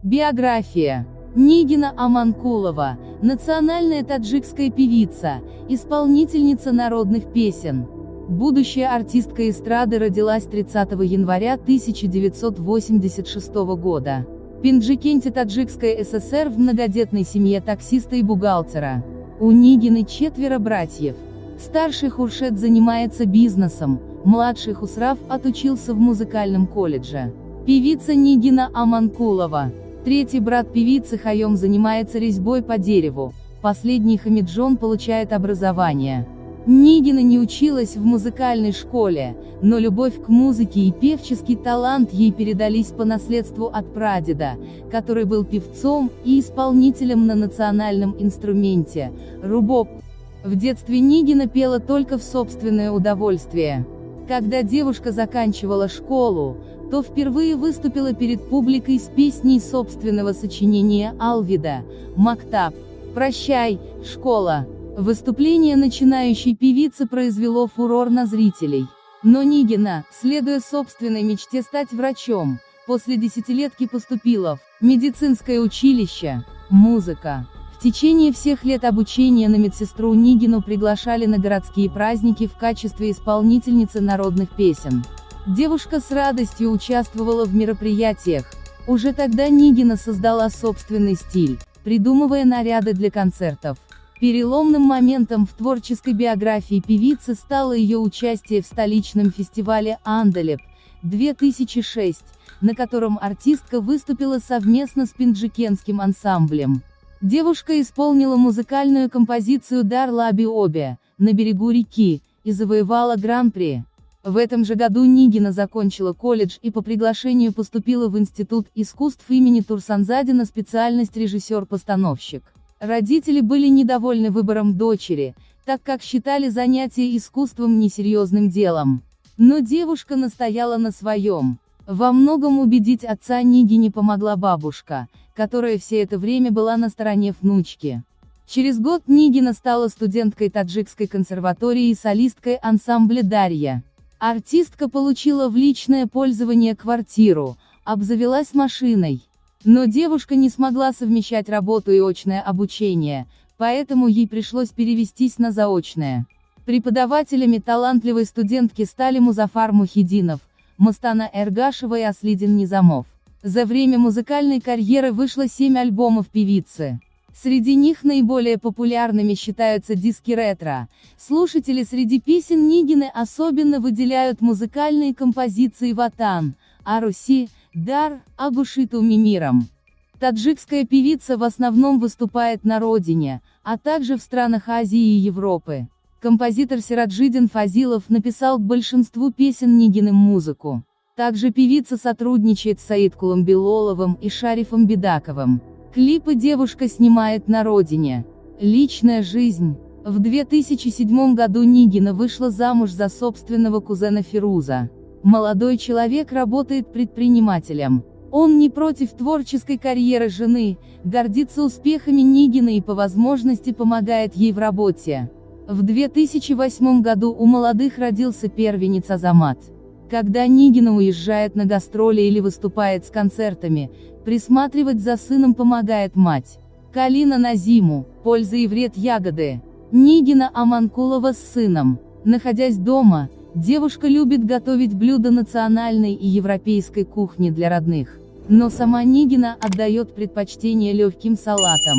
Биография. Нигина Аманкулова – национальная таджикская певица, исполнительница народных песен. Будущая артистка эстрады родилась 30 января 1986 года. В Пинджикенте, Таджикская ССР, в многодетной семье таксиста и бухгалтера. У Нигины 4 братьев. Старший Хуршед занимается бизнесом, младший Хусраф отучился в музыкальном колледже. Певица Нигина Аманкулова. Третий брат певицы Хайом занимается резьбой по дереву, последний Хамиджон получает образование. Нигина не училась в музыкальной школе, но любовь к музыке и певческий талант ей передались по наследству от прадеда, который был певцом и исполнителем на национальном инструменте – рубоб. В детстве Нигина пела только в собственное удовольствие. Когда девушка заканчивала школу, то впервые выступила перед публикой с песней собственного сочинения Алвида «Мактаб» «Прощай, школа». Выступление начинающей певицы произвело фурор на зрителей. Но Нигина, следуя собственной мечте стать врачом, после десятилетки поступила в медицинское училище. Музыка. В течение всех лет обучения на медсестру Нигину приглашали на городские праздники в качестве исполнительницы народных песен. Девушка с радостью участвовала в мероприятиях. Уже тогда Нигина создала собственный стиль, придумывая наряды для концертов. Переломным моментом в творческой биографии певицы стало ее участие в столичном фестивале «Андалеп-2006», на котором артистка выступила совместно с пинджикенским ансамблем. Девушка исполнила музыкальную композицию «Дар Лаби Обе» на берегу реки и завоевала гран-при. В этом же году Нигина закончила колледж и по приглашению поступила в Институт искусств имени Турсанзаде на специальность режиссер-постановщик. Родители были недовольны выбором дочери, так как считали занятие искусством несерьезным делом. Но девушка настояла на своем. Во многом убедить отца Нигине помогла бабушка, которая все это время была на стороне внучки. Через год Нигина стала студенткой Таджикской консерватории и солисткой ансамбля «Дарья». Артистка получила в личное пользование квартиру, обзавелась машиной. Но девушка не смогла совмещать работу и очное обучение, поэтому ей пришлось перевестись на заочное. Преподавателями талантливой студентки стали Музафар Мухидинов, Мастана Эргашева и Аслидин Низамов. За время музыкальной карьеры вышло 7 альбомов певицы. Среди них наиболее популярными считаются диски ретро. Слушатели среди песен Нигины особенно выделяют музыкальные композиции «Ватан», «Аруси», «Дар», «Агушиту Мимиром». Таджикская певица в основном выступает на родине, а также в странах Азии и Европы. Композитор Сираджидин Фазилов написал к большинству песен Нигины музыку. Также певица сотрудничает с Саидкулом Белоловым и Шарифом Бедаковым. Клипы девушка снимает на родине. Личная жизнь. В 2007 году Нигина вышла замуж за собственного кузена Фируза. Молодой человек работает предпринимателем. Он не против творческой карьеры жены, гордится успехами Нигины и по возможности помогает ей в работе. В 2008 году у молодых родился первенец Азамат. Когда Нигина уезжает на гастроли или выступает с концертами, присматривать за сыном помогает мать. Калина на зиму, польза и вред ягоды. Нигина Аманкулова с сыном. Находясь дома, девушка любит готовить блюда национальной и европейской кухни для родных. Но сама Нигина отдает предпочтение легким салатам.